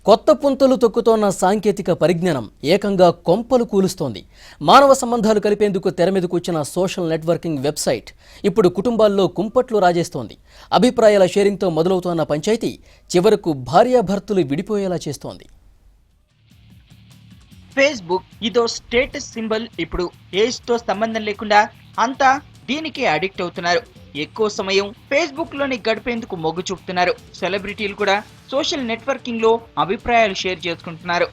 కొత్త పుంతలు తొక్కుతోన్న సాంకేతిక పరిజ్ఞానం ఏకంగా కొంపలు కూలుస్తోంది. మానవ సంబంధాలు కలిపేందుకు తెరమీదకు వచ్చిన సోషల్ నెట్వర్కింగ్ వెబ్సైట్ ఇప్పుడు కుటుంబాల్లో కుంపట్లు రాజేస్తోంది. అభిప్రాయాల షేరింగ్తో మొదలవుతోన్న పంచాయతీ చివరకు భార్యాభర్తలు విడిపోయేలా చేస్తోంది. ఫేస్బుక్ ఇదో స్టేటస్ సింబల్. ఇప్పుడు ఏజ్ తో సంబంధం లేకుండా అంతా దీనికి అడిక్ట్ అవుతున్నారు. ఎక్కువ సమయం ఫేస్బుక్ లోని గడిపేందుకు మొగ్గు చూపుతున్నారు. సెలబ్రిటీలు కూడా సోషల్ నెట్వర్కింగ్ లో అభిప్రాయాలు షేర్ చేసుకుంటున్నారు.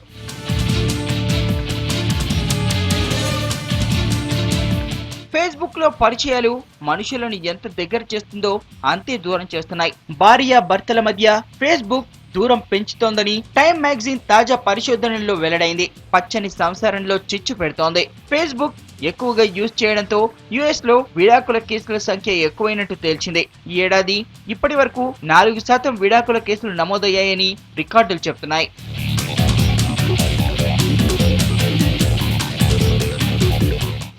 ఫేస్బుక్ లో పరిచయాలు మనుషులను ఎంత దగ్గర చేస్తుందో అంతే దూరం చేస్తున్నాయి. భార్య భర్తల మధ్య ఫేస్బుక్ దూరం పెంచుతోందని టైమ్ మ్యాగజైన్ తాజా పరిశోధనల్లో వెల్లడైంది. పచ్చని సంసారంలో చిచ్చు పెడుతోంది. ఫేస్బుక్ ఎక్కువగా యూజ్ చేయడంతో యుఎస్ లో విడాకుల కేసుల సంఖ్య ఎక్కువైనట్టు తేల్చింది. ఈ ఏడాది ఇప్పటి వరకు 4% విడాకుల కేసులు నమోదయ్యాయని రికార్డులు చెప్తున్నాయి.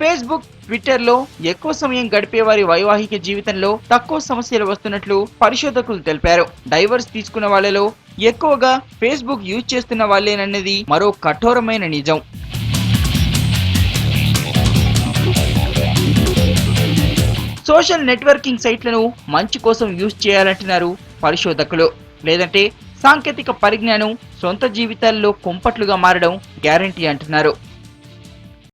ఫేస్బుక్, ట్విట్టర్ లో ఎక్కువ సమయం గడిపే వారి వైవాహిక జీవితంలో తక్కువ సమస్యలు వస్తున్నట్లు పరిశోధకులు తెలిపారు. డైవర్స్ తీసుకున్న వాళ్లలో ఎక్కువగా ఫేస్బుక్ యూజ్ చేస్తున్న వాళ్లేనన్నది మరో కఠోరమైన నిజం. సోషల్ నెట్వర్కింగ్ సైట్లను మంచి కోసం యూజ్ చేయాలంటున్నారు పరిశోధకులు. లేదంటే సాంకేతిక పరిజ్ఞానం సొంత జీవితాల్లో కుంపట్లుగా మారడం గ్యారంటీ అంటున్నారు.